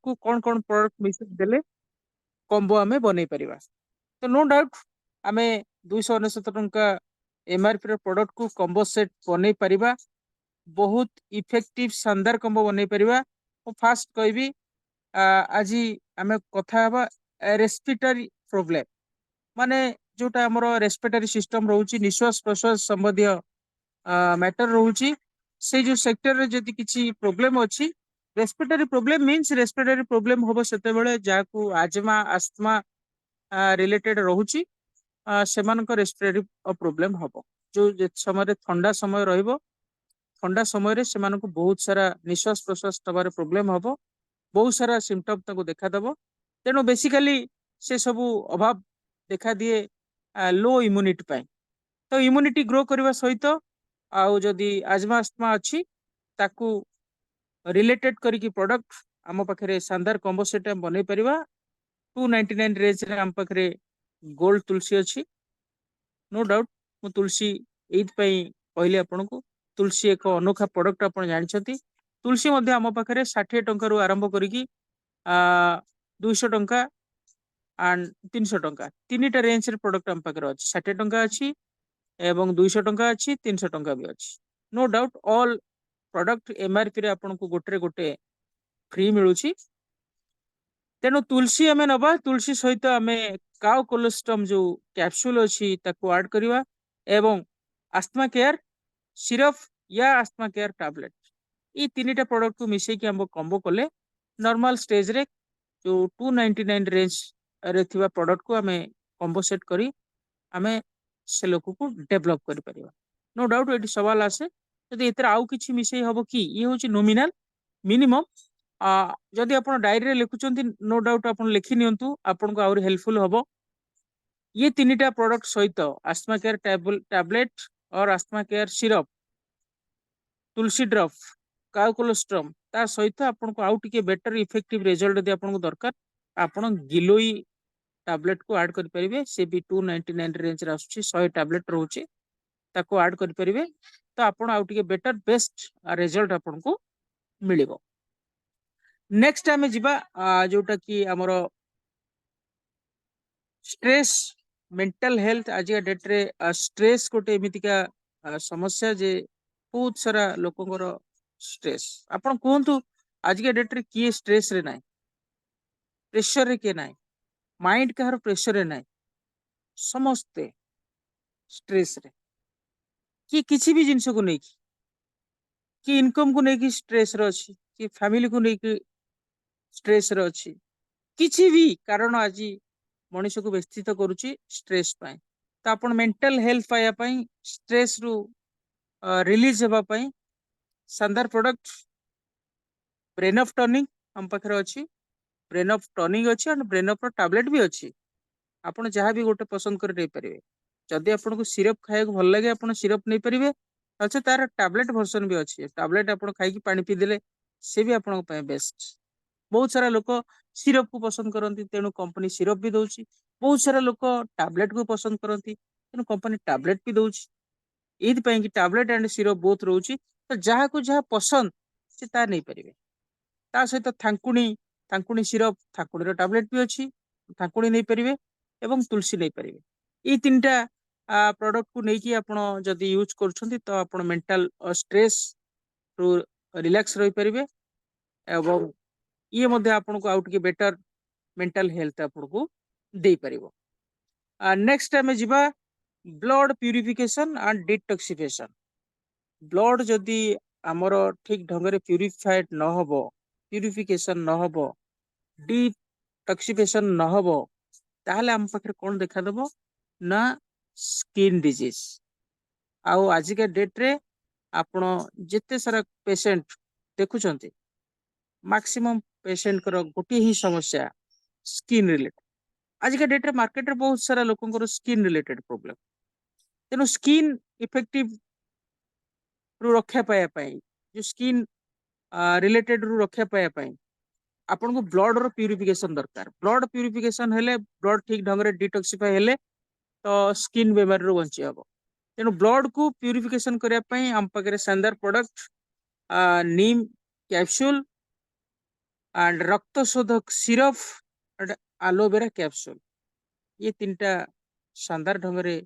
को कौन product miss देले कॉम्बो आमे बनै परिबा। तो नो डाउट आमे 299 टंका एमआरपी रो प्रोडक्ट को कॉम्बो सेट बनै परिबा। बहुत इफेक्टिव शानदार कॉम्बो बनै परिबा। ओ फास्ट कहबी आज आमे कथा हबा रेस्पिरेटरी प्रॉब्लम माने जोटा हमर रेस्पिरेटरी सिस्टम रहउची निश्वास प्रश्वास संबंधी मैटर रहउची से जो सेक्टर रे जदि किछि प्रॉब्लम अछि respiratory problem means respiratory problem होबो सेते बेले जाकू आजमा अस्थमा रिलेटेड रहउची सेमानक रेस्पिरेटरी प्रॉब्लम हबो। जो जे समय ठंडा समय रहइबो ठंडा समय रे सेमानक बहुत सारा निश्वास प्रश्वास तबार प्रॉब्लम हबो। बहुत सारा सिम्पटम ताको देखा दबो। तेनो बेसिकली से सबु अभाव देखा दिए लो इम्यूनिटी पाई। तो इम्यूनिटी ग्रो करबा सहित आउ जदि आजमा अस्थमा अछि ताकू रिलेटेड करिकी प्रोडक्ट आम पाखरे शानदार कॉम्बो सेट हम बनै परिबा। 299 रेंज रे आम पाखरे गोल्ड तुलसी अछि। नो डाउट मु तुलसी एथ पई कहली आपन को तुलसी एक अनोखा प्रोडक्ट आपन जानछथि। तुलसी मध्ये आम पाखरे 60 टंका रु आरंभ करिकी 200 टंका एंड 300 टंका तीनटा रेंज रे प्रोडक्ट आम पाखरे अछि। 60 टंका अछि एवं 200 टंका अछि 300 टंका भी अछि। No doubt all product MRP रे आपन को गोटे गोटे फ्री मिलुछि। तेनु तुलसी आमे नबा तुलसी सहित आमे काउ कोलेस्ट्रम जो कैप्सूल अछि ताको ऐड करिवा एवं अस्थमा केयर सिरप या अस्थमा केयर टैबलेट ई तीनटा प्रोडक्ट को मिसई कि हम कॉम्बो कले नॉर्मल स्टेज रे जो 299 रेंज रे थिबा प्रोडक्ट को हमें कॉम्बो सेट करी हमें से लोक को डेवलप करि परिबा। नो डाउट एटी सवाल आसे यदि एतर आउ किछि मिसई हबो कि ये होछि नॉमिनल मिनिमम जदि आपण डायरी रे लिखुचंती नो डाउट आपण लिखि नियंतु आपण को और हेल्पफुल हबो। ये तीनटा प्रोडक्ट सहित अस्थमा केयर टैबलेट और अस्थमा केयर सिरप तुलसी ड्रॉप काउ कोलेस्ट्रम ता सहित आपन को आउ टिके बेटर इफेक्टिव रिजल्ट दे आपन को दरकार आपन गिलोई टैबलेट को ऐड करि परिबे। से भी 299 रेंज रे आसुची 100 टैबलेट रहउची ताको ऐड करि परिबे तो आपन आउ टिके बेटर बेस्ट रिजल्ट आपन को मिलिबो। नेक्स्ट आमे जिबा जोटा कि हमरो स्ट्रेस मेंटल हेल्थ आज डेट रे स्ट्रेस गोटे एमितिका समस्या जे बहुत सारा लोकंकर स्ट्रेस आपण कहतु आज के डेट रे किए स्ट्रेस रे नाही प्रेशर रे के नाही माइंड कहार प्रेशर रे नाही समस्ते स्ट्रेस रे कि किसी भी जिंस को नहीं कि इनकम को नहीं स्ट्रेस रे अछि कि फैमिली को नहीं स्ट्रेस रे अछि किछि भी कारण आज मनुष्य को व्यस्तित करुछि स्ट्रेस पाए। तो आपण मेंटल हेल्थ पाया पाई स्ट्रेस रु रिलीज हेबा पाई शानदार प्रोडक्ट ब्रेन ऑफ टर्निंग हम पाखरे अछि। ब्रेन ऑफ टर्निंग अछि एंड ब्रेन ऑफ टैबलेट भी अछि। आपण जहां भी गोटे पसंद कर नै परिबे। जदि आपण को सिरप खाए को भल लागे आपण सिरप नै परिबे। अच्छा तार टैबलेट वर्जन भी अछि। टैबलेट आपण खाई की पानी पी देले से भी आपण पय बेस्ट। बहुत सारा लोक सिरप को पसंद करती तेणु कंपनी सिरप भी दउछि। बहुत सारा लोक टैबलेट को पसंद करती तेणु कंपनी टैबलेट भी दउछि। एथि पय कि टैबलेट एंड सिरप बोथ रहउछि। तो जहा को जहा पसंद से ता नै परिबे। ता सहित थांकुनी सिरप थांकुनी रो टैबलेट भी अछि थांकुनी नै परिबे एवं तुलसी नै परिबे। ई तीनटा प्रोडक्ट को नै कि आपण जदि यूज करछंती तो आपण मेंटल स्ट्रेस रो रिलैक्स रहि परिबे एवं ये मध्ये आपण को आउट के बेटर मेंटल हेल्थ आपण को दे परिबो। नेक्स्ट टाइम जिबा blood purification and detoxification. Blood जदि आमर ठीक ढंग रे प्यूरिफाइड न हबो प्यूरिफिकेशन न हबो डिटॉक्सिफिकेशन न हबो ताहले हम पाखरे कोन देखा दबो ना स्किन डिजीज। आउ आज के डेट रे आपण जेते सारा पेशेंट देखुचंती मैक्सिमम पेशेंट कर गोटे ही समस्या स्किन रिलेटेड। आज के डेट रे मार्केट रे बहुत सारा लोकंकर स्किन रिलेटेड प्रॉब्लम तेनो स्किन इफेक्टिव रु रक्षा पाया पाई जो स्किन रिलेटेड रु रक्षा पाया पाई आपन को ब्लड रो प्यूरिफिकेशन दरकार। ब्लड प्यूरिफिकेशन हेले ब्लड ठीक ढंग रे डिटॉक्सिफाई हेले तो स्किन बेमारी रो बंची हबो। तेनो ब्लड को प्यूरिफिकेशन करिया पई हम पकरे शानदार प्रोडक्ट नीम कैप्सूल एंड रक्त शोधक सिरप एंड एलोवेरा कैप्सूल ये तीनटा शानदार ढंग रे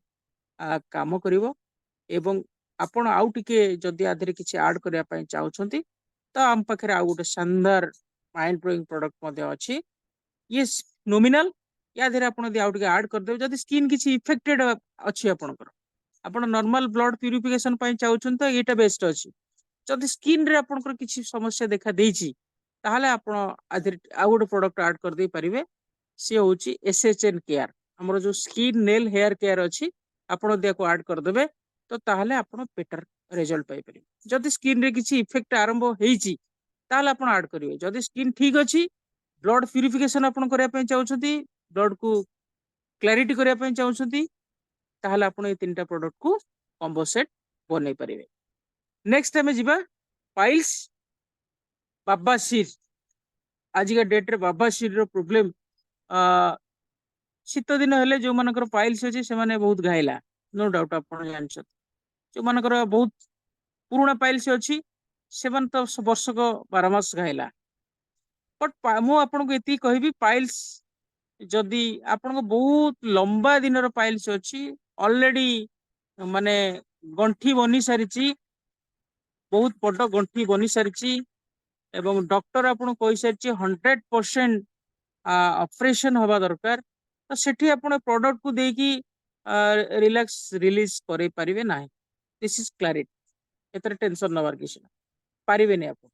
काम करिवो एवं आपण आउ टिके जदि आधरे किछि ऐड करिया पय चाहउछंती तो आम पाखरे आउ गोटे शानदार माइंड ब्लोइंग प्रोडक्ट मध्ये अछि ये नॉमिनल या धीरे आपण दि आउ टिके ऐड कर देबे जदि स्किन किछि इफेक्टेड अछि आपणकर आपण नॉर्मल ब्लड प्यूरिफिकेशन पय चाहउछन तो एटा बेस्ट अछि जदि स्किन रे आपणकर किछि समस्या देखा देइछि ताहले आपण आधरे आउ गोटे प्रोडक्ट ऐड कर दे परिबे से होछि एसएचएन केयर हमर जो स्किन नेल हेयर केयर अछि आपण दिया को ऐड कर देबे तो ताहले आपण बेटर रिजल्ट पाई परिबे जदि स्किन रे किछि इफेक्ट आरंभ हेइछि ताहले आपण ऐड करिवे जदि स्किन ठीक अछि ब्लड प्यूरिफिकेशन आपण करिया पय चाहउछंती ब्लड को क्लैरिटी करिया पय चाहउछंती ताहले आपण ए तीनटा प्रोडक्ट को कॉम्बो सेट बनै परिबे नेक्स्ट हमें जिबा पाइल्स बाबासीर आज का डेट रे बाबासीर रो प्रॉब्लम शीत दिन हेले जो मानकर पाइल्स अछि से माने बहुत घाइला नो डाउट आपण जानछ जो मानकर बहुत पुराना पाइल्स अछि सेवन तो वर्ष को 12 मास घाइला बट मु आपन को एती कहबी पाइल्स जदि आपन को बहुत लंबा दिन रो पाइल्स अछि ऑलरेडी माने गंठी बनी सारिची बहुत बड़ गंठी बनी सारिची एवं डॉक्टर आपन कहि सारिची 100% ऑपरेशन हवा दरकार तो सेठी आपण प्रोडक्ट को देकी रिलैक्स रिलीज करे परिबे नाही दिस इज क्लैरिटी एतर टेंशन नवर किछ पारिबे नै आपण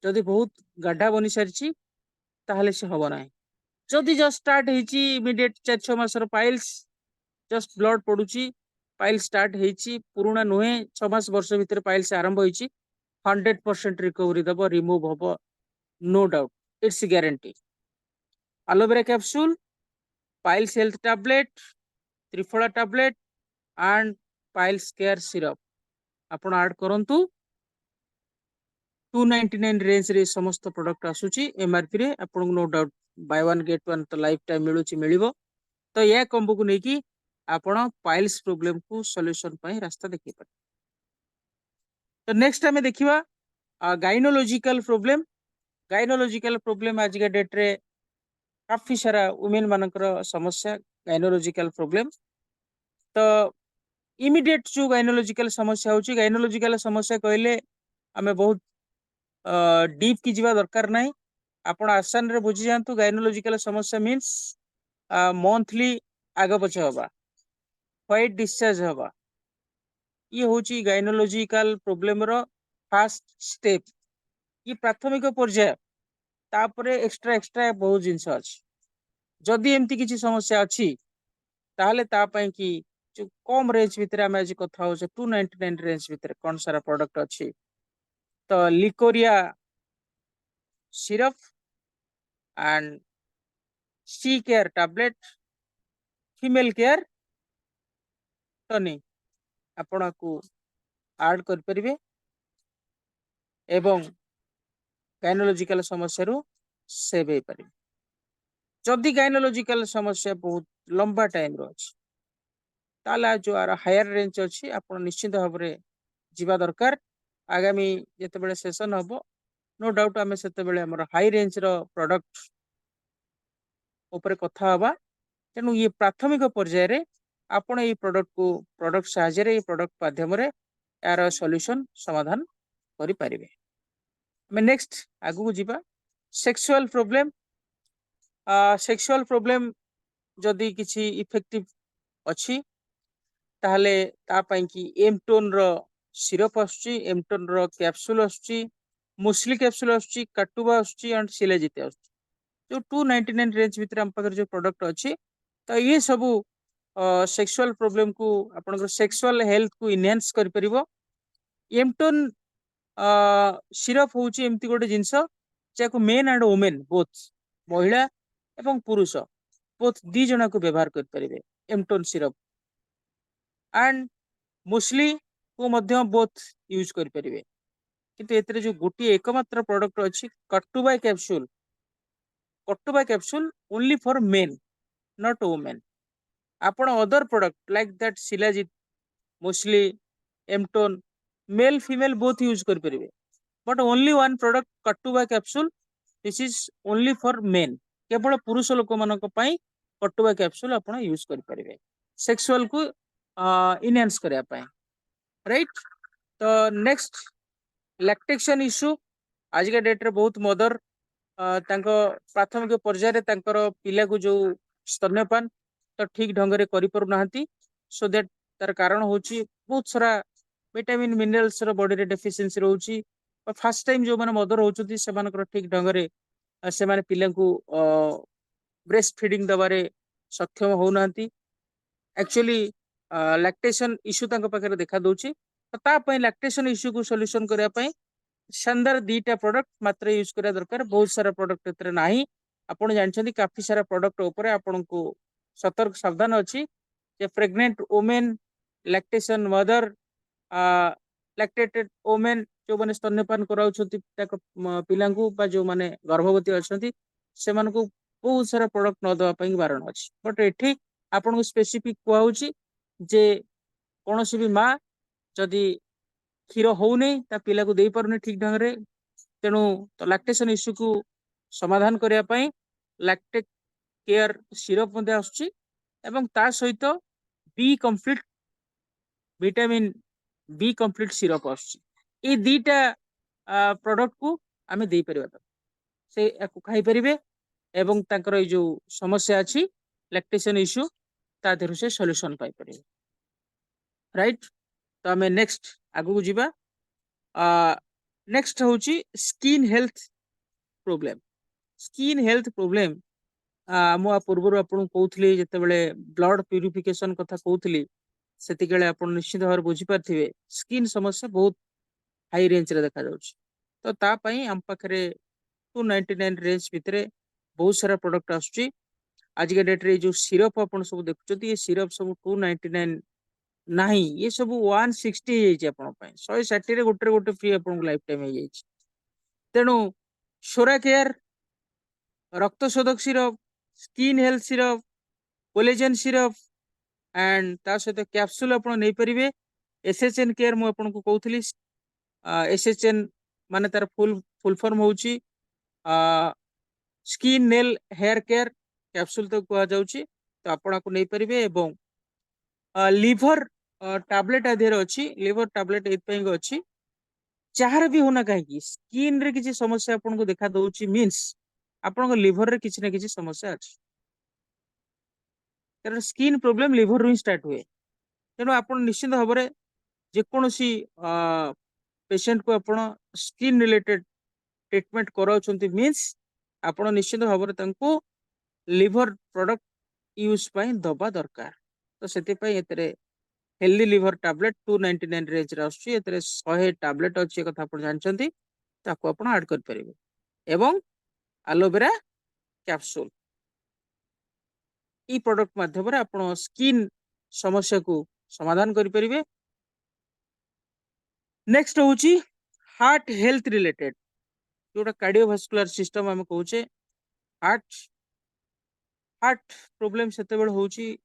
जदि बहुत गाढ़ा बनी सारिची ताहले से हबो नाही जदि जस्ट स्टार्ट हेची इमीडिएट 4-6 मासर पाइल्स जस्ट ब्लड पडुची पाइल्स स्टार्ट हेची पुराना नुहे 6 मास वर्ष भीतर पाइल्स आरंभ होईची 100% रिकवरी दबो रिमूव होबो no doubt it's guarantee aloe vera capsule piles health tablet Triphala tablet and piles care syrup आपण ऐड करंतु 299 रेंज रे समस्त प्रोडक्ट आसुची एमआरपी रे आपण no doubt buy one get one तो लाइफ टाइम मिलुची मिलिबो तो या कॉम्बो को नेकी आपण पाइल्स प्रॉब्लम को सॉल्यूशन पई रास्ता देखि पर तो नेक्स्ट हमें देखिबा गाइनोलॉजिकल प्रॉब्लम आज के डेट रे काफी सारा वुमेन मानकर समस्या गाइनोलॉजिकल प्रॉब्लम तो इमीडिएट जो गाइनोलॉजिकल समस्या होची गाइनोलॉजिकल समस्या कहले हमें बहुत डीप की जीवा दरकार नाही आपण आसान रे बुझी जानतु गाइनोलॉजिकल समस्या मींस मंथली आग पछ हवा व्हाइट डिस्चार्ज हवा ये होची गाइनोलॉजिकल प्रॉब्लम रो फर्स्ट स्टेप ये प्राथमिक पर्याय तापरे एक्स्ट्रा बहुत जिंस अछि जदि एमती किसी समस्या अछि ताहले ता पय कि जो कम रेंज भीतर हम आज कथा हो 299 रेंज भीतर कौन सारा प्रोडक्ट अछि तो leucorrhoea syrup and C care tablet female care tonic आपण को ऐड कर परिबे एवं गाइनोलॉजिकल समस्या रो सेव हे परिबे जदि गाइनोलॉजिकल समस्या बहुत लंबा टाइम रो अछि ताला जो आर हायर रेंज अछि आपण निश्चित भाव रे जीवा दरकार आगामी जते बेले सेशन हबो नो डाउट आमे सेते बेले हमर हाई रेंज रो प्रोडक्ट ऊपर कथा हवा तेनु ये प्राथमिक पर्याय रे आपण ए प्रोडक्ट साहाय्य रे प्रोडक्ट माध्यम रे यार सॉल्यूशन समाधान करि परिबे मैं नेक्स्ट आगु को जीवा सेक्सुअल प्रॉब्लम जदि किछि इफेक्टिव अछि ताहले ता पय कि एमटोन रो सिरप आसुची एमटोन रो कैप्सूल आसुची मुस्ली कैप्सूल आसुची काटुबा आसुची एंड सिलेजिते आसुची जो 299 रेंज भीतर हम पाकर जो प्रोडक्ट अछि तो ये सबु सेक्सुअल प्रॉब्लम को आपन सेक्सुअल हेल्थ को इनहेंस कर परिबो एमटोन सिरप होची एमती गोटे जिंस जाको मेन एंड वुमेन बोथ महिला एवं पुरुष बोथ दी जना को व्यवहार कर परिबे एमटोन सिरप एंड मुस्ली को मध्य बोथ यूज कर परिबे किंतु एतरे जो गोटी एकमात्र प्रोडक्ट अछि कटुबा capsule only for men not women आपण other product like that shilajit musli एमटोन मेल फीमेल बोथ यूज कर परिबे बट ओनली वन प्रोडक्ट कटुबा capsule this is only for men, केवल पुरुष लोक मानक पई कटुआ कैप्सूल आपण यूज कर परिबे सेक्सुअल को इनहेंस करया पई, राइट। तो नेक्स्ट लैक्टेशन इश्यू, आज के डेट रे बहुत मदर तांको प्राथमिक पर्यायर तांकर पिला को जो स्तन्यपान तो ठीक ढंग रे करि पारु नाहंती, सो दैट तार कारण होची बहुत सारा विटामिन मिनरल्स रो बॉडी रे डेफिशिएंसी रहउची। फर्स्ट टाइम जो माने मदर होचुती से मानकर ठीक ढंग रे से माने पिला को ब्रेस्ट फीडिंग दबारे सक्षम हो नाहंती। एक्चुअली लैक्टेशन इश्यू तांको पाखरे देखा दउची, तो ता पई लैक्टेशन इश्यू को सॉल्यूशन करया पई शानदार दीटा प्रोडक्ट मात्र यूज करा दरकार, बहुत सारा प्रोडक्ट एतरे नाही। आपण जानछन्ती काफी सारा प्रोडक्ट ऊपर आपण को सतर्क सावधान अछि जे pregnant women, lactation mother, lactated women जो माने स्तन्यपान कराउछथि पिलांकु बा जो माने गर्भवती अछथि सेमानकु बहुत सारा प्रोडक्ट न दवा पई बारण अछि। बट एठी आपण को स्पेसिफिक कहउछि जे कोनोसी भी मां जदि क्षीर होउनी ता पिला को देई पारुनी ठीक ढंग रे, तेणु तो लैक्टेशन इश्यू को समाधान करया पई लैक्टेक केयर सिरप मध्ये आछी एवं ता सहित B complete vitamin B complete syrup आछी। ए दीटा प्रोडक्ट को आमे देई परिबा, से याकु खाई परिबे एवं तांकर ए जो समस्या अछि लैक्टेशन इश्यू ता देरु से सॉल्यूशन पाई परिबे, राइट। तो आमे नेक्स्ट आगु जिबा। नेक्स्ट होची skin health problem. Skin health problem मु पूर्व आपन कहउथली जते बेले ब्लड प्यूरिफिकेशन कथा कहउथली सेति गेले आपन निश्चित भाव बुझी पारथिबे स्किन समस्या बहुत हाई रेंज रे देखा जाउछ। तो ता पई हम पाखरे 299 रेंज भितरे बहुत सारा प्रोडक्ट आछी। आज के डेट रे जो सिरप आपन सब देखुचती ये सिरप सब 299 नहीं, ये सब 160 जाइए आपण पाए 160 रे गोटे गोटे फ्री आपण लाइफ टाइम हो जाइए। तेणु सोरा केयर, रक्त शोधक syrup, skin health syrup, collagen syrup and ता सहित कैप्सूल आपण नै परिबे। एसएचएन केयर मु आपण को कहउथली, एसएचएन माने तार फुल फॉर्म होउची skin nail hair care capsule तो कहा जाउची। तो आपण को नै परिबे एवं लिवर टैबलेट आधेर अच्छी, लिवर टैबलेट एथपाई अच्छी जार भी होना कहीं स्किन रे किसी समस्या आपन को देखा दउची मींस आपन को लिवर रे किसी ना किसी समस्या अछि, कारण स्किन प्रॉब्लम लिवर रू स्टार्ट हुए। तेणु आपन निश्चित भाव में जेकोसी पेशेंट को आपन स्किन रिलेटेड ट्रीटमेंट कराउछंती मींस आपन निश्चित भाव में तांको लिवर प्रोडक्ट यूज पई दबा दरकार। तो सेति पई एतरे हेल्दी लिवर टैबलेट 299 रेंज रे आछी, एतरे 100 टैबलेट अछि कथा आपण जानछंती, ताको आपण ऐड कर परिबे एवं एलोवेरा कैप्सूल ई प्रोडक्ट माध्यम रे आपण स्किन समस्या को समाधान कर परिबे। नेक्स्ट होची हार्ट हेल्थ रिलेटेड, जोटा कार्डियोवास्कुलर सिस्टम हम कहूचे हार्ट हार्ट प्रॉब्लम सेते बेल होची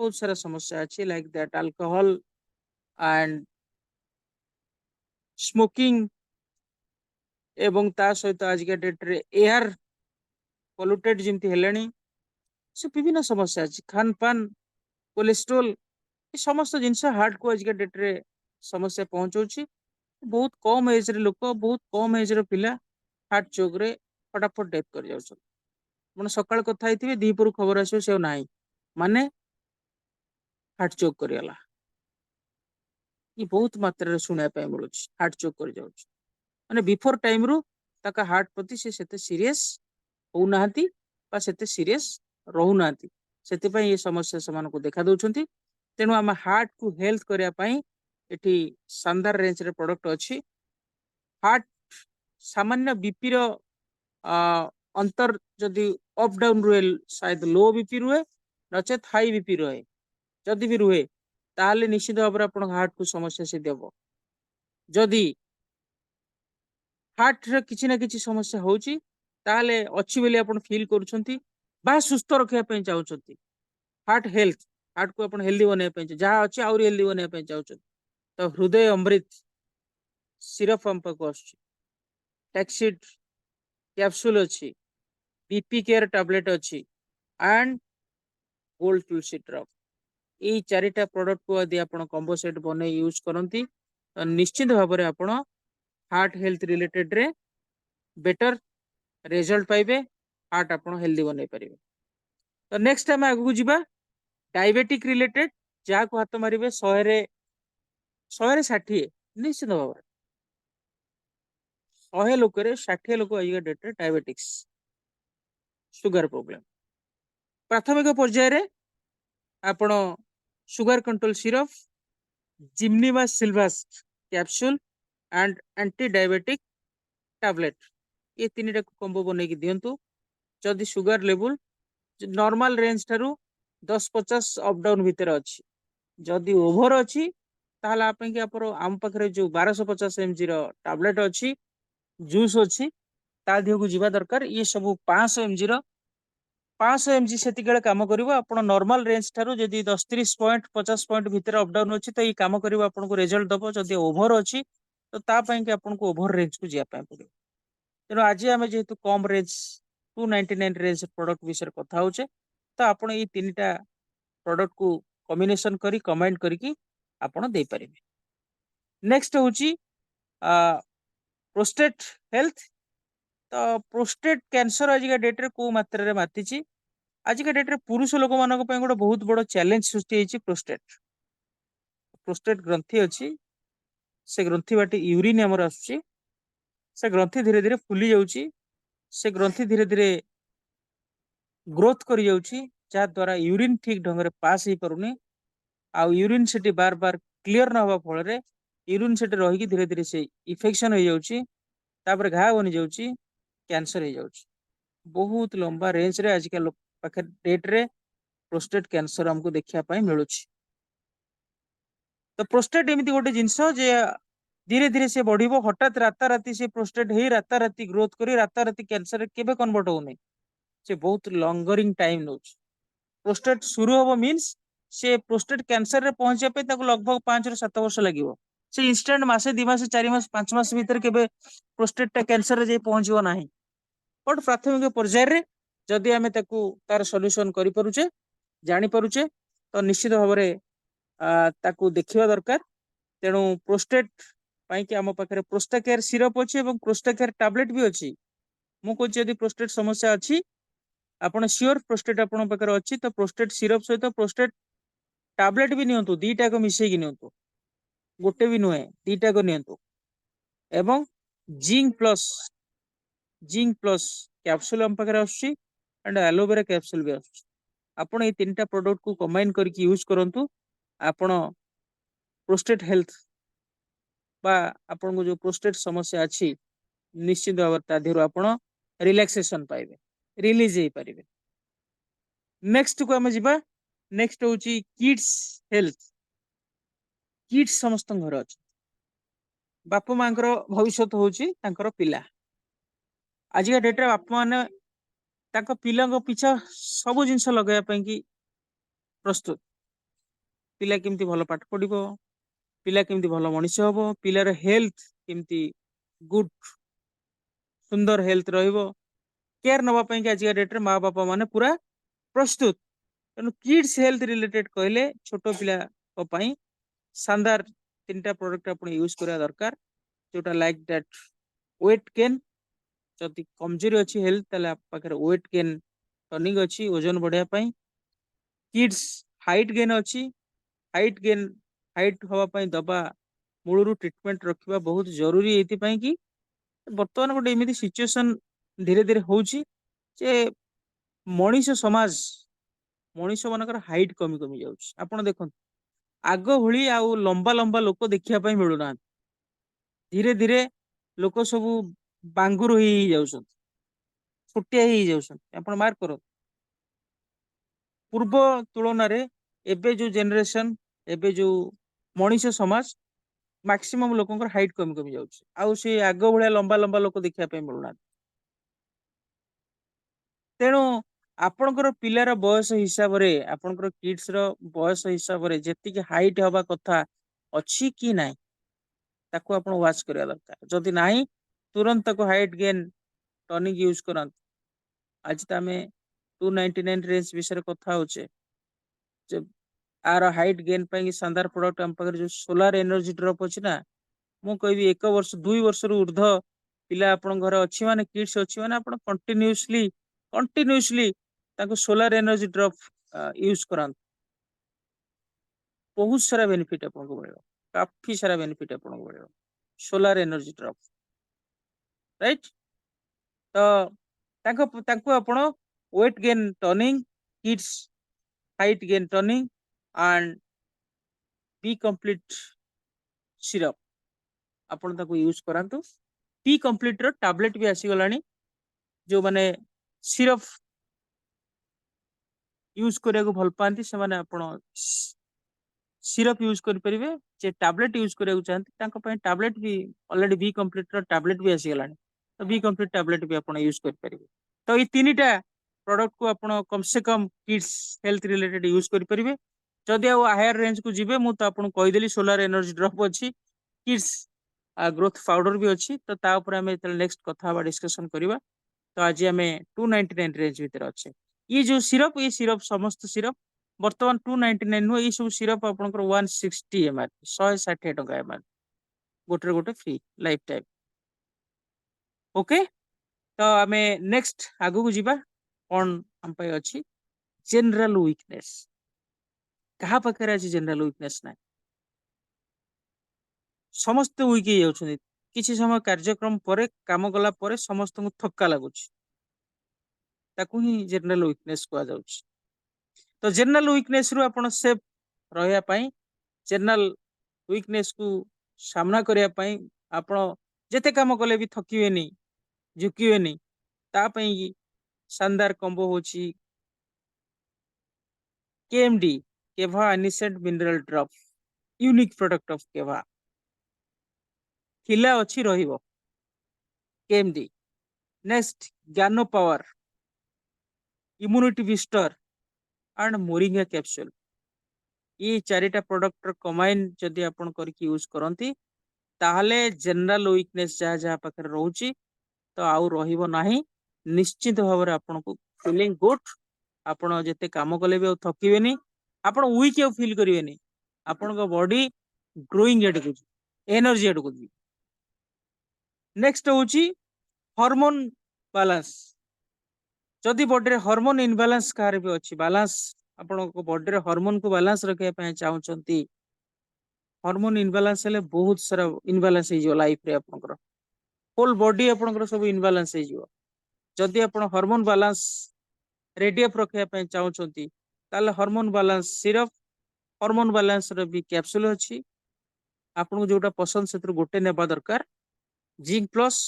बहुत सारा समस्या अच्छी like that alcohol and smoking एवं ता सहित आज के डेट रे एयर पोल्यूटेड जिमती हेलेनी से विभिन्न समस्या अछि। खान पान, कोलेस्ट्रोल ये समस्त जिनस हार्ट को आज के डेट रे समस्या पहुंचौछि। बहुत कम एज रे लोक, बहुत कम एज रे पिला हार्ट चोक रे फटाफट डेथ कर जाउछ। मन सकाळ कथा आइथिबे दीपुर खबर आसो से नाही माने हार्ट चोक करियला, ये बहुत मात्रा रे सुनया पे मिलुछ हार्ट चोक कर जाउछ। माने बिफोर टाइम रु ताका हार्ट प्रति से सेते सीरियस हो नाहंती बा सेते सीरियस रहू नाहंती, सेते पई ये समस्या समान को देखा दउछंती। तेनु हम हार्ट को हेल्थ करिया पई एठी शानदार रेंज रे प्रोडक्ट अछि। हार्ट सामान्य बीपी रो अंतर जदि अप डाउन रुहे, शायद लो बीपी रुहे नचेत हाई बीपी रुहे, जदि भी रुहे ताहले निश्चित भाव में आपण हार्ट को समस्या से देबो। जदि हार्ट रे किछि ना किछि समस्या होउची ताहले अछि बोली आपण फील करूछंती बा सुस्थ रखिया पई चाहउछंती, हार्ट हेल्थ हार्ट को आपण हेल्दी बने पई जहा अछि और हेल्दी बने पई चाहउछंती, तो हृदय अमृत सिरप हम पको आछी टैक्सिड कैप्सूल अच्छी, बीपी केयर टैबलेट अच्छी एंड गोल्ड तुलसी ड्रॉप। ये चारिटा प्रोडक्ट को यदि आप कॉम्बो सेट बने यूज करती तो निश्चित भाव में आप हार्ट हेल्थ रिलेटेड रे बेटर रिजल्ट पाइबे, हार्ट आप हेल्दी बनई पारे। तो नेक्स्ट टाइम आगू जीवा डायबिटिक रिलेटेड, जहाँ को हाथ मारे 100 निश्चित भाव में 100 लोक 60 लोक आज डेट डायबिटिक्स सुगर प्रोब्लेम। प्राथमिक पर्यायर आपण sugar control syrup, gymnema sylvestre capsule and anti diabetic tablet, ये तीन टा कॉम्बो बने दिंतु। जदि सुगर लेवल नॉर्मल रेंज ठारू 10-50 अप डाउन भितर अच्छी, जदि ओभर अच्छी ताहले आपन के आम पाखरे जो 1250 mg रो टैबलेट अच्छी, जूस अच्छी, ता दिह को जीवा दरकार। ये सब 500 mg रो 500 mg सेति काम करिवो। आपण नॉर्मल रेंज ठारू जदि 10-30 पॉइंट 50 पॉइंट भितर अप डाउन अच्छी तो ये काम करिवो आपन को रिजल्ट दबो। जदि ओभर अच्छी तो ता पई के आपन को ओभर रेंज को जिया पई पड़िबो। तेणु आज आम जेहेतु कम रेंज 299 रेंज प्रोडक्ट विषय कथा होचे, तो आपण ये तीन टा प्रोडक्ट को कॉम्बिनेशन करी कमेंट करके आपण दे परिबे। नेक्स्ट होची प्रोस्टेट हेल्थ। तो प्रोस्टेट कैंसर आज डेट रे को मात्रा रे मातिची, आज डेट रे पुरुष लोक मानक पय गोटे बहुत बड़ चैलेंज सृष्टि होईची। प्रोस्टेट प्रोस्टेट ग्रंथि अच्छी, से ग्रंथि बाटे यूरिन हमर आसुची, से ग्रंथि धीरे धीरे फुली जाउची, से ग्रंथि धीरे धीरे ग्रोथ करी जाउची, जा द्वारा यूरिन ठीक ढंग रे पास ही परुनी। आउ यूरिन सेटी बार बार क्लियर न हवा फल रे यूरिन सेटी रही धीरे धीरे से इन्फेक्शन हो जाउची, तापर घा बनी जाउची, कैंसर हो जाउची। बहुत लंबा रेंज रे आजकल पाखे डेट रे प्रोस्टेट कैंसर हमको देखिया पाई मिलुची। तो प्रोस्टेट एमती गोटे जिनस जे धीरे धीरे से बढ़िबो, हठात राताराती से प्रोस्टेट हे राताराती ग्रोथ करी राताराती कैंसर केबे कन्वर्ट होउनी, से बहुत लॉन्गरिंग टाइम नउची। प्रोस्टेट शुरू होबो मींस से प्रोस्टेट कैंसर रे पहुंचे पे ताको लगभग 5 ରୁ 7 वर्ष लागिवो। से इंस्टेंट मासे 2 मास 4 मास 5 मास भीतर केबे प्रोस्टेट टा कैंसर रे जे पहुंचबो नाही। बट प्राथमिक पर्याय रे जदि आमे ताको तार सॉल्यूशन करि परुचे, जानि परुचे, तो निश्चित भाव रे ताको देखिबा दरकार। तेणु प्रोस्टेट पाई कि आम पाखरे प्रोस्टाकेयर सिरप अछि एवं प्रोस्टाकेयर टैबलेट भी अछि। मु कहछि यदि प्रोस्टेट समस्या अछि, आपण श्योर प्रोस्टेट आपण पाखरे अछि तो प्रोस्टेट सिरप सहित प्रोस्टेट टैबलेट भी नियंतु, दीटा को मिसै कि नियंतु, गोटे भी नुहे दीटा को नियंतु। एवं जिंक प्लस कैप्सूल हम पाखरे आछि एंड एलोवेरा कैप्सूल भी आछि। आपण ए तीनटा प्रोडक्ट को कंबाइन करके यूज करंतु। आपण प्रोस्टेट हेल्थ बा आपण को जो प्रोस्टेट समस्या अछि निश्चित भाव ता देहरु आपण रिलैक्सेशन पाइबे, रिलीज हे पारिबे। नेक्स्ट को हम जिबा। नेक्स्ट होची किड्स हेल्थ। किड्स समस्त घर अछि, बापा मांकर भविष्य होची तांकर पिला। आज का डेट रे बापा माने तांको पिलांको पीछा सब जिंस लगाया पई कि प्रस्तुत। पिला केमती भलो पाठ पढ़िबो, पिला केमती भलो मनुष्य हबो, पिलार हेल्थ केमती गुड सुंदर हेल्थ रहिबो, केयर नबा पई कि आज का डेट रे माँ बापा माने पूरा प्रस्तुत। तेणु किड्स हेल्थ रिलेटेड कहले छोट पिला पई शानदार तीनटा प्रोडक्ट आपण यूज करा दरकार, जोटा लाइक दैट वेट गेन। जदि कमजोरी अच्छी हेल्थ ताले आप पाखरे वेट गेन टनिक अच्छी ओजन बढ़िया पई। किड्स हाइट गेन अच्छी, हाइट गेन हाइट हवा पई दबा मूलरू ट्रीटमेंट रखिबा बहुत जरूरी एति पई कि वर्तमान गोटे एमिति सिचुएशन धीरे धीरे होउची जे मनीष समाज मनीष मानकर हाइट कमी कमी जाउची। आपण देखन आग भली आउ लंबा लंबा लोक देखिया पई मिलुना, धीरे धीरे लोक सब बांगुर ही जाउछन, छुटिया ही जाउछन। आपण मार्क करो पूर्व तुलन रे एबे जो जनरेशन एबे जो मनीष समाज मैक्सिमम लोकंकर हाइट कमी कमी जाउची, आउ से आग भलिया लंबा लंबा लोक देखिया पई मिलुना। तेणु आपणकर पिलार बयस हिसाब रे आपणकर किड्स रो बयस हिसाब रे जेतिक हाइट हवा कथा अछि कि नाही ताको आपण वाच करिया दरकार। जदि नाही तुरंत ताको हाइट गेन टॉनिक यूज करंत आज तो आमे 299 रेंज विषय कथा होचे जे आर हाइट गेन ପାଇଁ शानदार प्रोडक्ट हम पाखरे जो सोलार एनर्जी ड्रॉप अछि ना मु कहबी 1 वर्ष 2 वर्ष रु ऊर्ध्व पिला आपण घर अछि माने किड्स अछि माने आपण कंटिन्यूअसली ताको सोलार एनर्जी ड्रॉप यूज करंत बहुत सारा बेनिफिट आपन को मिलबो काफी सारा बेनिफिट आपन को मिलबो सोलार एनर्जी ड्रॉप राइट तो ताको आपण weight gain tonic kids height gain tonic and B complete syrup आपण ताको यूज करंतु बी कंप्लीट रो टैबलेट भी आसी गलानी जो माने सिरप यूज करिया को भल पांती से माने आपण सिरप यूज करि परिबे जे टैबलेट यूज करिया को चाहନ୍ତି ताको पय टैबलेट भी ऑलरेडी बी कंप्लीट रो टैबलेट भी आसी गलानी तो बी कंप्लीट टैबलेट भी आपण यूज करि परिबे तो ई तीनटा प्रोडक्ट को आपण कम से कम किड्स हेल्थ रिलेटेड यूज करि परिबे जदि आ हायर रेंज को जिबे मु तो आपण कहि देली सोलर एनर्जी ड्रॉप अछि किड्स ग्रोथ पाउडर भी अछि तो ता ऊपर हमें नेक्स्ट कथा डिस्कशन करबा तो आज हमें 299 रेंज भीतर अच्छे ये जो सिरप ये सिरप समस्त सिरप बर्तमान 299 नु ये सब सिरप आपनकर 160 ml 160 टका ml गोटे गोटे फ्री लाइफ टाइम ओके तो हमें नेक्स्ट आगु को जीवा कौन हम पे अछि जनरल वीकनेस कहा पाखरे अछि जनरल वीकनेस ना समस्त वीक हे जाउछन किछि समय कार्यक्रम परे काम गला परे समस्त को थक्का लागुछ ताकू ही जनरल वीकनेस को जाउछ तो जनरल वीकनेस रु आपण सेफ रहया पई जनरल वीकनेस को सामना करिया पई आपण जेते काम कले भी थकिवेनी झुकिवेनी ता पई शानदार कॉम्बो होची केएमडी केवा एनिसेंट mineral drop unique product of केवा खिला अच्छी रहिबो केएमडी नेक्स्ट ज्ञानो power immunity booster and moringa capsule ये चारिटा प्रोडक्ट कमाइन जदि आपण करके यूज करंती ताहले जनरल वीकनेस जहा जहा पाखर रहउची तो आउ रहिबो नाही निश्चित भाव आपण को फीलिंग गुड आपण जते काम कले भी थकिबेनी आपण वीक फील करिवेनी आपण को बॉडी ग्रोइंग एड को एनर्जी एड को नेक्स्ट होची हार्मोन बैलेंस जदि बॉडी रे हार्मोन इनबैलेंस कार भी अछि बैलेंस आपण को बॉडी रे हार्मोन को बैलेंस रखे पय चाहउचंती हार्मोन इनबैलेंस हेले बहुत सारा इनबैलेंस हे जो लाइफ रे आपनकर होल बॉडी आपनकर सब इनबैलेंस हे जो जदि आपण हार्मोन बैलेंस रेडियप रखे पय चाहउचंती ताले hormone balance syrup hormone balance रे भी कैप्सूल अछि आपन को जोटा पसंद सेत्र गोटे नेबा दरकार zinc plus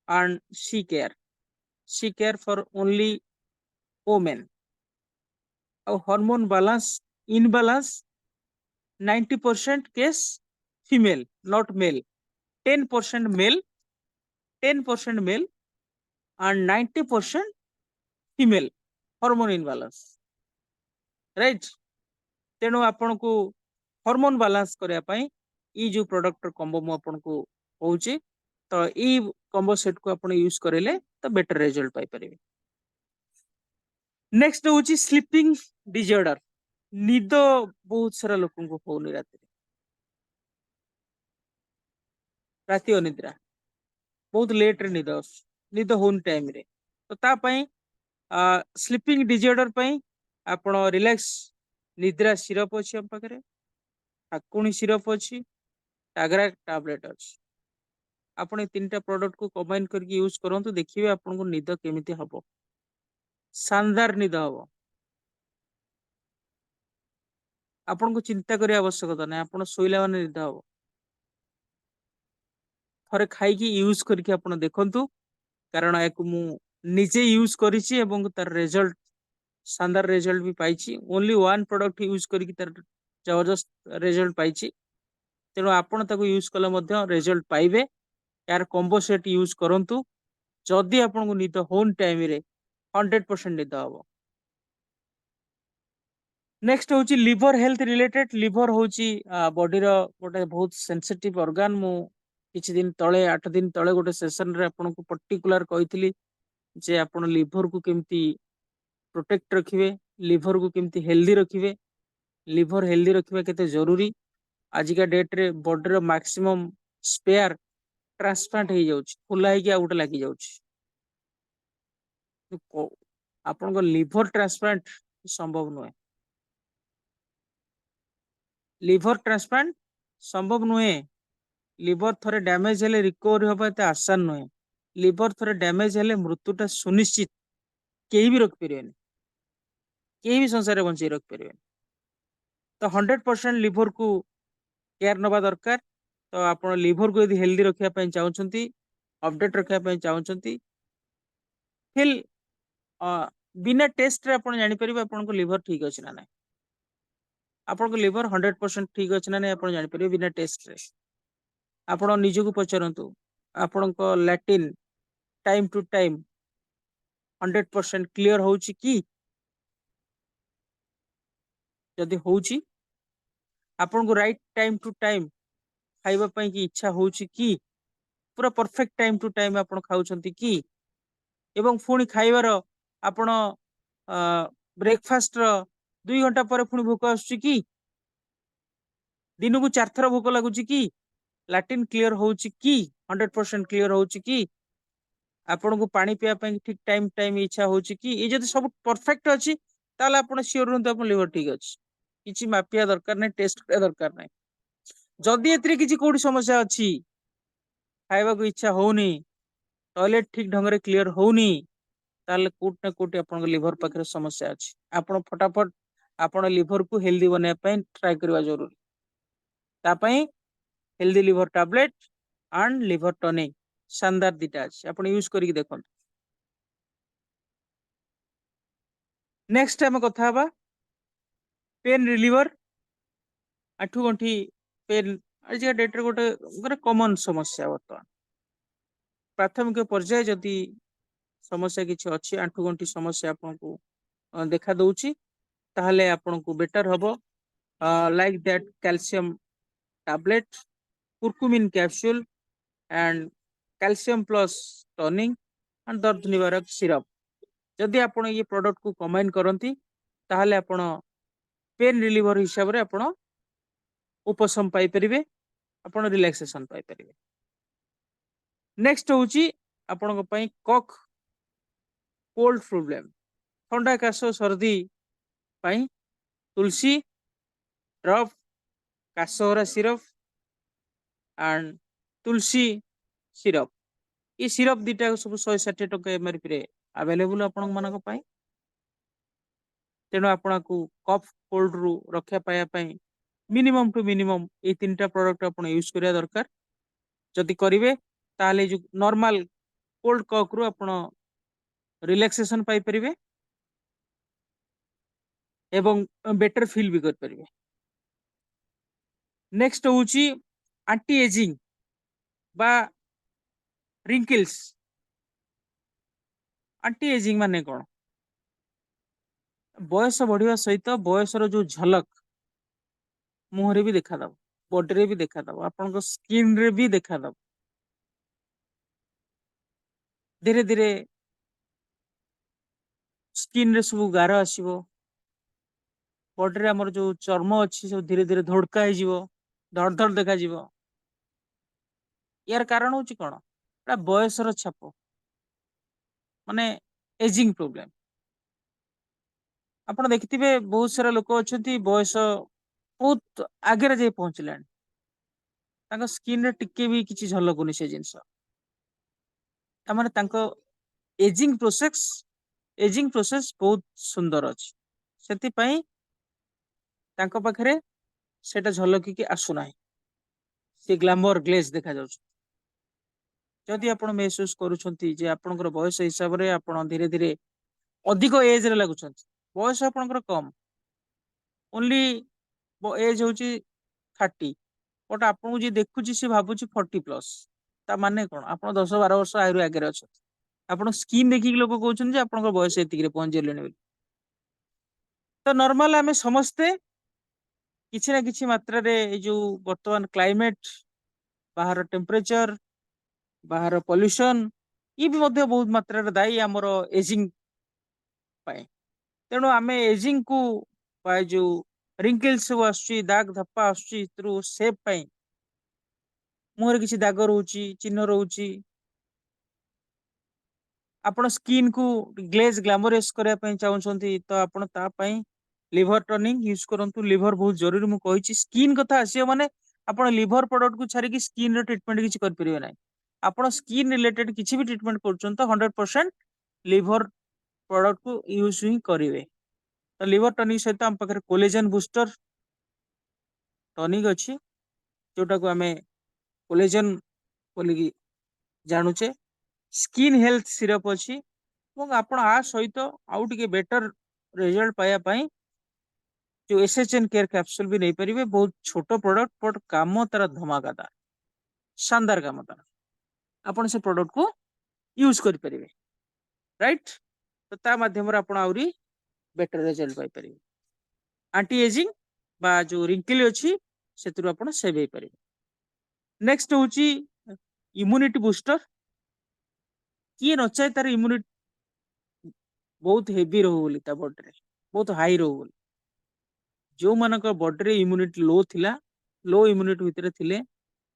and C care for only women और hormone balance imbalance 90% case female not male 10% male 10% male and 90% female hormone imbalance right तेणु आपण को हार्मोन बैलेंस करया पई ई जो प्रोडक्ट कॉम्बो मु आपण को कहूची तो ई कॉम्बो सेट को आपण यूज करेले तो बेटर रिजल्ट पाई परिबे नेक्स्ट होची स्लीपिंग डिसऑर्डर निद बहुत सारा लोकन को होनी राति अनिद्रा बहुत लेट रे निद होन टाइम रे तो ता पई स्लीपिंग डिसऑर्डर पई आपण रिलैक्स निद्रा सिरप अछि हम पाखरे हाकुणी सिरप अछि टागरा टैबलेट अछि आपण तीनटा प्रोडक्ट को कंबाइन करके यूज करंतु देखिबे आपण को निद केमिति हबो शानदार निद हबो आपण को चिंता करिया आवश्यकता नै आपण सोइला माने निद हबो थरे खाई की यूज करके आपण देखंतु कारण एको मु निजे यूज करिछि एवं तार रिजल्ट शानदार रिजल्ट भी पाइछि ओनली वन प्रोडक्ट यूज करके तार जबरदस्त रिजल्ट पाइछि तेणु आपण ताको यूज कले मध्य रिजल्ट पाइबे यार कॉम्बो सेट यूज करंतु जदि आपण को निद होन टाइम रे 100% निद हबो नेक्स्ट होची लिवर हेल्थ रिलेटेड लिवर होची बॉडी रो गोटे बहुत सेंसिटिव ऑर्गन मु किछि दिन तळे 8 दिन तळे गोटे सेशन रे आपन को पर्टिकुलर कहितली जे आपण लिवर को केमती प्रोटेक्ट रखिवे, लिवर को केमती हेल्दी रखिवे, लिवर हेल्दी रखिवा केते जरूरी। आजिका डेट रे बॉडी रो मैक्सिमम स्पेयर ट्रांसप्लांट हो जाउछि, खुला ही कि आउट लागि जाउछि। आपन को लिवर ट्रांसप्लांट संभव नुहे, लिवर ट्रांसप्लांट संभव नुहे। लिवर थरे डैमेज हेले रिकवरी होबा एते आसान नुहे। लिवर थरे डैमेज हेले मृत्युटा सुनिश्चित, केही भी रोक परिवेनी, केही भी संसार बंची रोक परिवेनी। तो 100% लिवर को केयर नबा दरकार। तो आपण लिवर को यदि हेल्दी रखिया पई चाहउछंती, अपडेट रखिया पई चाहउछंती, फिल बिना टेस्ट रे आपण जानि परिबे आपण को लिवर ठीक अछि ना नै। आपण को लिवर 100% ठीक अछि ना नै आपण जानि परिबे बिना टेस्ट रे। आपण निज को पचरंतु, आपण को लैटिन टाइम टू टाइम 100% क्लियर होउची कि, जदि होउची आपण को राइट टाइम टू टाइम खाइबा पई की इच्छा होउची कि, पूरा परफेक्ट टाइम टू टाइम आपण खाउछंती कि, एवं पुणी खाइबार आपण ब्रेकफास्ट रो 2 घंटा पर पुणी भूख आसुची कि, दिन को 4 थर भूख लागुची कि, लैटिन क्लियर होउची कि, 100% क्लियर होउची कि, आपण को पानी पिया पई ठीक टाइम टाइम इच्छा होउची कि, ए जदि सब परफेक्ट अछि ताले आपण श्योर रहंतु आपण लिवर ठीक अछि। किछि मापिया दरकार नै, टेस्ट करिया दरकार नै। जदि एतरे किछि कोडी समस्या अछि, खाइबा को इच्छा होउनी, टॉयलेट ठीक ढंग रे क्लियर होउनी, ताले कोट ना कोट आपण लिवर पाखरे समस्या अछि। आपण फटाफट आपण लिवर को हेल्दी बने पई ट्राई करबा जरूरी। ता पई healthy liver tablet and liver tonic शानदार दिटा अछि, आपण यूज करिक देखन। नेक्स्ट टाइम कथा हबा पेन रिलीवर, आठु गंठी पेन आज डेट रे गोटे कॉमन समस्या। बर्तमान प्राथमिक पर्याय जदि समस्या किछि अछि, आठु गंठी समस्या आपन को देखा दउची, ताहले आपन को बेटर हबो like that calcium tablet, curcumin capsule and calcium plus tonic and दर्द निवारक सिरप। जदि आपण ये प्रोडक्ट को कंबाइन करंती, ताहले आपण पेन रिलीवर हिसाब रे आपण उपशम पाई परिबे, आपण रिलैक्सेशन पाई परिबे। नेक्स्ट होउची आपण पई कफ कोल्ड प्रॉब्लम, ठंडा काश सर्दी पई तुलसी ड्रॉप, काशहरा सिरप एंड तुलसी सिरप। ये सिरप दिटा सब 160 टका एमआरपी रे अवेलेबल आपण मानक पई। तेणु आपण को कफ कोल्ड रु रक्षा पाया पई मिनिमम टू मिनिमम ए तीनटा प्रोडक्ट आपण यूज करिया दरकार। जदि करिवे ताले जो नॉर्मल कोल्ड कफ रु आपण रिलैक्सेशन पाई परिबे एवं बेटर फील भी कर परिबे। नेक्स्ट होउची एंटी एजिंग बा रिंकल्स। एंटी एजिंग माने कोन? बयस बढ़िया सहित बयसर जो झलक मुहरे भी देखा दब, बॉडी रे भी देखा दब, आपन स्किन रे भी देखा दब। धीरे धीरे स्किन रे सब गार आसीबो, बॉडी रे हमर जो चर्म अछि सब धीरे धीरे धड़का हो जिवो, धड़ धड़ देखा जिवो। यार कारण होची कोन? एटा बयसर छाप, माने एजिंग प्रॉब्लम। आपण देखिथिबे बहुत सारा लोक अछंती बयस बहुत आगे रे जाई पहुंचलानी, तांको स्किन रे टिके भी किछि झलकुनी से जिंस। तामाने तांको एजिंग प्रोसेस बहुत सुंदर अछि, सेति पई तांको पाखरे सेटा झलकी कि आसु नाही, से ग्लैमर ग्लेज देखा जाउछ। जदि आपण महसूस करूछंती जे आपनकर बयस हिसाब रे आपण धीरे धीरे अधिक एज रे लागुछंती, बयस आपनकर कम, ओनली एज होची 30, बट आपन जे देखुची से भाबुची 40 प्लस। ता माने कोन? आपण 10-12 वर्ष आयु आगे अछत। आपण स्किन देखि लोक कहउछन जे आपनकर बयस एतिक रे पहुंच गेलेनी बोली। तो नॉर्मल आमे समस्ते किछि ना किछि मात्रा रे ए जो वर्तमान क्लाइमेट बाहर टेम्परेचर बाहर पॉल्यूशन ये भी मध्य बहुत मात्रा रे दायी हमर एजिंग पाए तेणु आमे एजिंग को पाए जो रिंकल्स सब आसुची दाग धप्पा आसुची थ्रू सेप पाए मुहर किसी दाग रहउची चिन्ह रहउची आपण स्किन को ग्लेज ग्लैमरस करया पई चाहउछंती तो आपण ता पई लिवर टनिंग यूज करंतु लिवर बहुत जरूरी मु कहिची स्किन कथा आसी माने आपण लिवर प्रोडक्ट को छाड़ी की स्किन रो ट्रीटमेंट किछि कर परिबे नै आपण स्किन रिलेटेड किछि भी ट्रीटमेंट करछन तो 100% लिवर प्रोडक्ट को यूज ही करिवे तो लिवर टनिक सहित हम पाखे कोलेजन बूस्टर टनिक अच्छी जोटा को आमे कोलेजन बोली जानूचे स्किन हेल्थ सिरप अच्छी आपण आ सहित आउ टिके बेटर रिजल्ट पाया पई जो एसएचएन केयर कैप्सूल भी नहीं परिवे बहुत छोट प्रोडक्ट बट काम तार धमाकादार शानदार काम तार आपण से प्रोडक्ट को यूज कर परिवे राइट तो ता माध्यम रे आपण आउरी बेटर रिजल्ट पाई परिवे एंटी एजिंग बा जो रिंकल अच्छी से आपण सेव हो पारे नेक्स्ट होची इम्यूनिटी बूस्टर किए न चाहे तार इम्यूनिटी बहुत हेवी रहू बोली ता बॉडी रे बहुत हाई रहू बोली जो मानक बॉडी रे इम्यूनिटी लो थिला लो इम्यूनिटी भितर थिले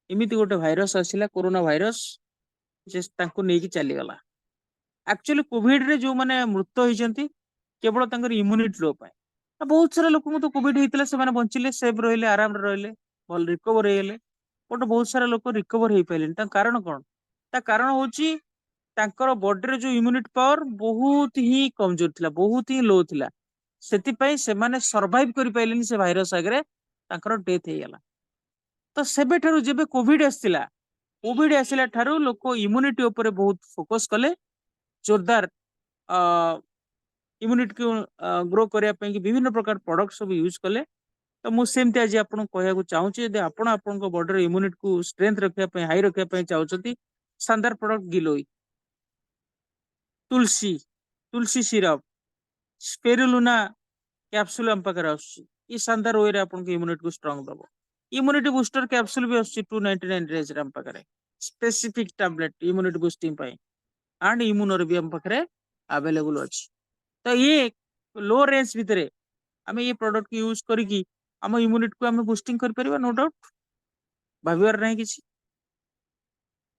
एमिति गोटे भाइरस आसिला कोरोना भाइरस जे तांको नेकी चली गला एक्चुअली कोविड रे जो माने मृत होइचंती केवल तांकर इम्यूनिटी लो पाए बहुत सारा लोक तो कोविड होता से बंचिले सेफ रहिले आराम रहिले भल रिकवर होइले बट बहुत सारा लोक रिकवर हो पारे कारण कौन ता कारण होची तांकर बॉडी रे जो इम्यूनिटी पावर बहुत ही कमजोर थिला बहुत ही लो थिला सेति पई से माने सर्वाइव करि पाइलेनी से भाइरस आगरे तांकर डेथ हे गेला तो सेबे ठारू जेबे कोविड आसिला ठारू लोक इम्यूनिटी ऊपर बहुत फोकस कले जोरदार इम्यूनिटी को ग्रो करने कि विभिन्न प्रकार प्रोडक्ट सब यूज कले तो मुझे आज आपको कहना चाहूँगी यदि आपण बॉडी इम्यूनिटी को स्ट्रेंथ रखा हाई रखा चाहते शानदार product giloy tulsi tulsi syrup spirulina capsule हम पाखे ये शानदार वे इम्यूनिटी को स्ट्रांग दब इम्यूनिटी बूस्टर कैप्सूल भी आस 299 रेंज रे हम पाखे specific tablet immunity boosting and इम्यूनर भी हम पाखे अवेलेबल अच्छी तो ये लो रेंज भितर आम ये प्रोडक्ट को यूज करी आम इम्यूनिटी को आम बूस्टिंग कर परिबा नो डाउट भाविबार नहीं किसी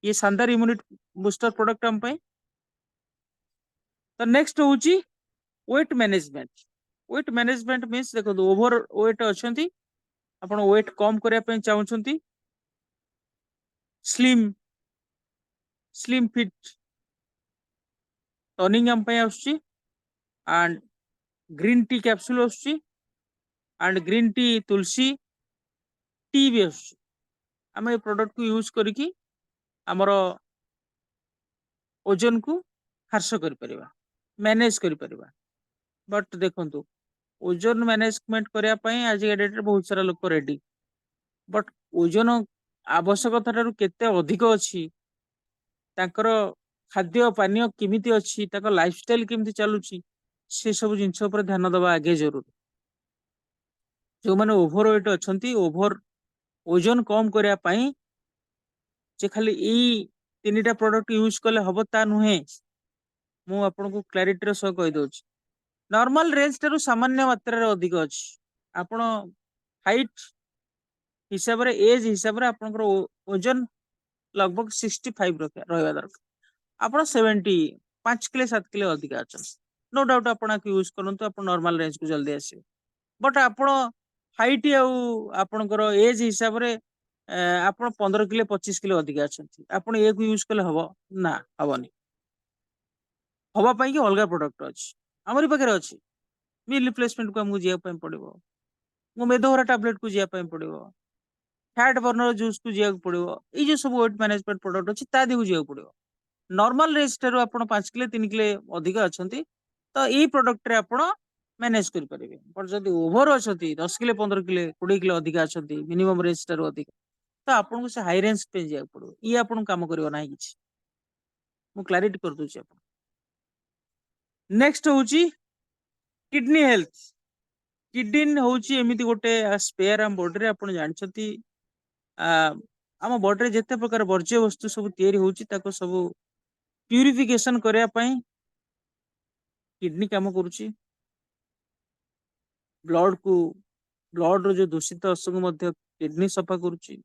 ये शानदार इम्यूनिटी बूस्टर प्रोडक्ट हम पाए तो नेक्स्ट होची वेट मैनेजमेंट मीन्स देखो ओवर वेट अच्छी आपण वेट कम करने चाहूँगी स्लिम स्लिम फिट टनिंग हम पाए आसुची एंड ग्रीन टी कैप्सूल आसुची and green tea Tulsi T भी आसुची आम ये प्रोडक्ट को यूज करिकी हमर ओजन को ह्रास कर परिबा मैनेज कर परिबा बट देखंतु ओजन मैनेजमेंट करया पई आज के डेट रे बहुत सारा लोक रेडी बट ओजन आवश्यकता ठारू केते अधिक अछि तांकर खाद्य पानीय किमिति अछि ताकर लाइफस्टाइल किमिति चलुछि से सब जिंस ऊपर ध्यान दबा आगे जरूर जो माने ओवरवेट अछंती ओवर ओजन कम करया पई जे खाली ई तीनटा प्रोडक्ट यूज कले हबो ता नुहे मु आपन को क्लैरिटी रो सह कहि दोछि नॉर्मल रेंज ठारू सामान्य मात्रा रे अधिक अछि आपण हाइट हिसाब रे एज हिसाब रे आपन ओजन लगभग 65 रहबा दरकार आपण 70 5 किलो 7 किलो अधिक अच्छा नो डाउट आपण यूज करंतु आपण नॉर्मल रेंज को जल्दी आसे बट आपण हाइट आपणकर एज हिसाब रे आपण 15 किलो 25 किलो अधिक अच्छा आपण एक यूज कले हबो ना हबनी हवा पाई कि अलग प्रोडक्ट अच्छी आमरी पाखे अच्छी मील रिप्लेसमेंट को हमको जीवा पड़ो मो मेदहरा टैबलेट को जीवा पड़ो फैट बर्नर जूस को जीवा पड़ो ये सब वेट मैनेजमेंट प्रोडक्ट अच्छी ता दी जीवा पड़ो नॉर्मल रेंज ठारू आपण 5 किलो 3 किलो अधिक अच्छा तो ये प्रोडक्ट रे आपण मैनेज कर परिबे पर जदी ओवर अछती 10 किलो 15 किलो 20 किलो अधिक अछती मिनिमम रेंज ठारू अधिक तो आपन को से हाई रेंज पे जीवा पड़ो ये आपन काम करियो नाही किछि मु क्लैरिटी कर दूची आपन नेक्स्ट होची किडनी हेल्थ किडनी होची एमिति गोटे स्पेयर हम बॉडी रे आपण जानछती आम बॉडी रे जेते प्रकार वर्ज्य वस्तु सब तैयारी होउची ताको सब प्यूरिफिकेशन करया पई किडनी काम करूची। ब्लड को ब्लड रो जो दूषित अंश को मध्य किडनी सफा करूची।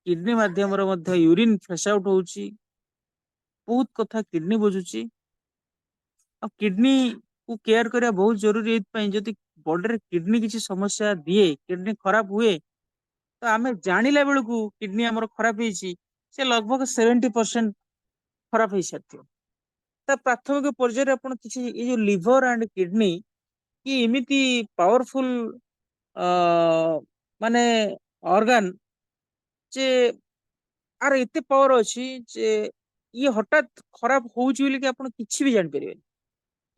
किडनी माध्यम रो मध्य यूरिन फ्रेश आउट होउची। बहुत कथा किडनी बुझुची। आ किडनी को केयर करया बहुत जरूरी एथि जदि बॉडी रे किडनी किसी समस्या दिए किडनी खराब हुए तो आमे जानिला बेलू किडनी हमर खराब होईची से लगभग 70% खराब हो सारी ता प्राथमिक पर्यायर आपण किसी ये जो लिवर एंड किडनी कि एमिति पावरफुल माने ऑर्गन जे आर एते पावर अछि जे ये हठात खराब होउची बोली कि आपण किछि भी जानि परिबेनी।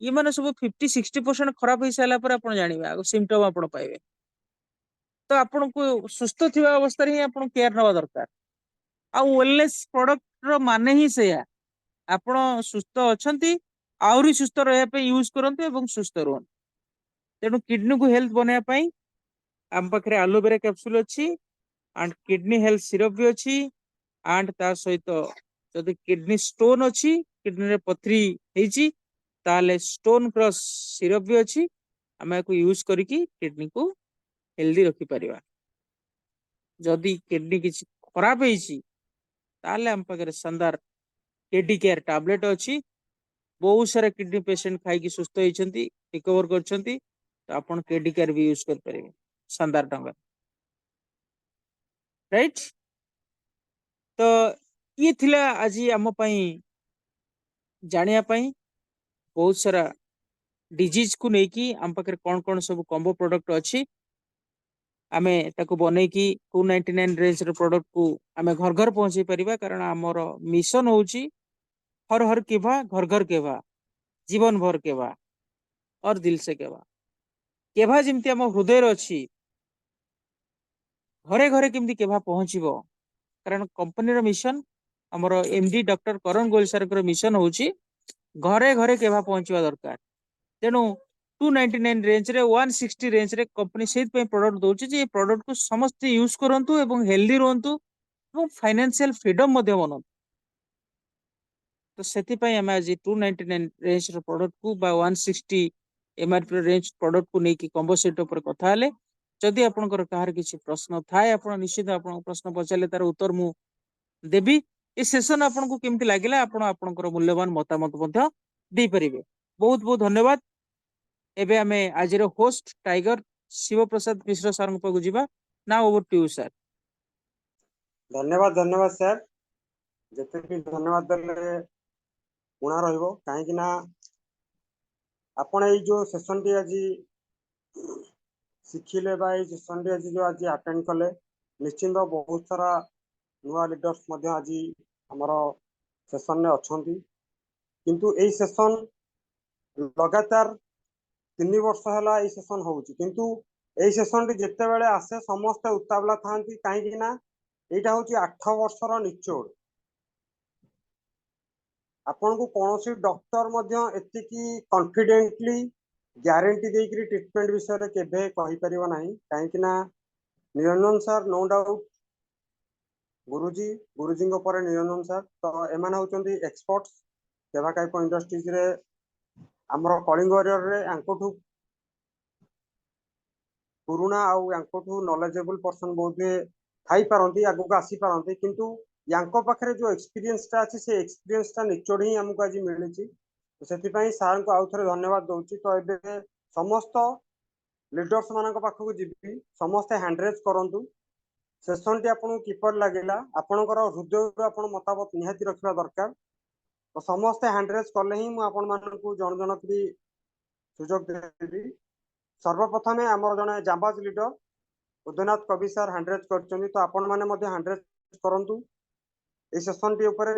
ये माने सब 50-60% खराब हो सारा पर आपण जानिबे आ सिम्पटम आपण पाइबे। तो आपण को सुस्थ थिबा अवस्था रे ही आपण केयर नवा दरकार। आ वेलनेस प्रोडक्ट रो माने ही सेया आपण सुस्थ अछंती आउरी सुस्थ रहया पे यूज करंतु एवं सुस्थ रहन। तेणु किडनी को हेल्थ बनाया पई आम पाखरे एलोवेरा कैप्सूल अछि एंड किडनी हेल्थ सिरप भी अछि एंड ता सहित जदि किडनी स्टोन अछि किडनी रे पथरी हेची ताले स्टोन क्रॉस सिरप भी अछि आमे को यूज करिकी किडनी को हेल्दी रखि परिबा। जदि किडनी किछि खराब हेची ताले आम पाखरे शानदार केडी केयर टैबलेट अछि। बहुत सारा किडनी पेशेंट खाई सुस्थ होती रिकवर करछंती तो आपण केडी केयर भी यूज कर परिबे शानदार टंगा राइट। तो ये थिला आज आम पई जानिया पई बहुत सारा डिजीज को लेकी आम पाखरे कौन कौन सब कॉम्बो प्रोडक्ट अछि आमे ताको बनै की 299 रेंज रो प्रोडक्ट को आमे घर घर पहुंचे परिबा कारण हमर मिशन होउची हर हर केभा घर घर केभा जीवन भर केभा और दिल से केभा केभा जेमती हम हृदय अच्छी घरे घरे केमती केभा पहुंचबो कारण कंपनी रो मिशन हमर एमडी डॉक्टर करण गोयल सर को मिशन होउची घरे घरे केभा पहुंचवा दरकार। तेणु 299 रेंज रे 160 रेंज रे कंपनी से प्रोडक्ट दउची जे प्रोडक्ट को समस्त यूज करंतु एवं हेल्दी रहंतु एवं फाइनेंशियल फ्रीडम मध्य बनंतु। तो सेति पई हम आज 299 रेंज रो प्रोडक्ट को बा 160 एमआरपी रेंज प्रोडक्ट को नेकी कॉम्बो सेट ऊपर कथा हले जदि आपनकर कहार किछि प्रश्न थाए आपण निश्चित आपण प्रश्न पचारले तार उत्तर मु देबी। ए सेशन आपन को केमति लागिला आपण आपनकर मूल्यवान मतामत मध्य दे परिबे। बहुत बहुत धन्यवाद। एबे हमें आज रो host tiger Shiv Prasad Mishra sir को जिबा ना ओवर टू यू सर। धन्यवाद धन्यवाद सर जते भी धन्यवाद देले पुणा रहिबो काहे ना आपण ए जो सेशन टी आज शिखिले बा ए सेशन टी आज जो आज अटेंड कले निश्चित बहुत सारा नुआ लीडर्स मध्य आज हमर सेशन ने अछंती किंतु ए सेशन लगातार 3 वर्ष हला ए सेशन होउची किंतु ए सेशन टी जते बेले आसे समस्त उतावला थांती काहे ना एटा होची 8 वर्षर निचोड़ आपन को कोनोसी डॉक्टर मध्य एतिकी कॉन्फिडेंटली ग्यारंटी देकरी ट्रीटमेंट विषय रे केबे कहि परिबो नाही काहे ना निरंजन सर नो डाउट गुरुजी गुरुजी को पर निरंजन सर तो एमान होचंती एक्सपर्ट्स केबा काइप इंडस्ट्रीज रे हमर कलिंग वॉरियर रे अंकोठू पुरुना आउ अंकोठू नॉलेजेबल पर्सन बहुत थाई पारंती आगु को आसी पारंती किंतु यांको पाखरे जो एक्सपीरियंस ता अछि से एक्सपीरियंस ता निचोड़ ही हमको आज मिलिछि तो सेति पई सर को आउ थरे धन्यवाद दउछि। तो एबे समस्त लीडर्स मानक पाखु जिबि समस्त हैंडरेज करंतु सेशन टी आपन किपर लागिला आपनकर हृदय रो आपन मतामत निहाती रखिबा दरकार तो समस्त हैंडरेज करले ही मु आपन मानकु जन जन करी सुजोग देबी। सर्वप्रथमे हमर जने जांबाज लीडर उदयनाथ कवि सर हैंडरेज करचंदी तो आपन माने मध्ये हैंडरेज करंतु ए सेशन टी ऊपर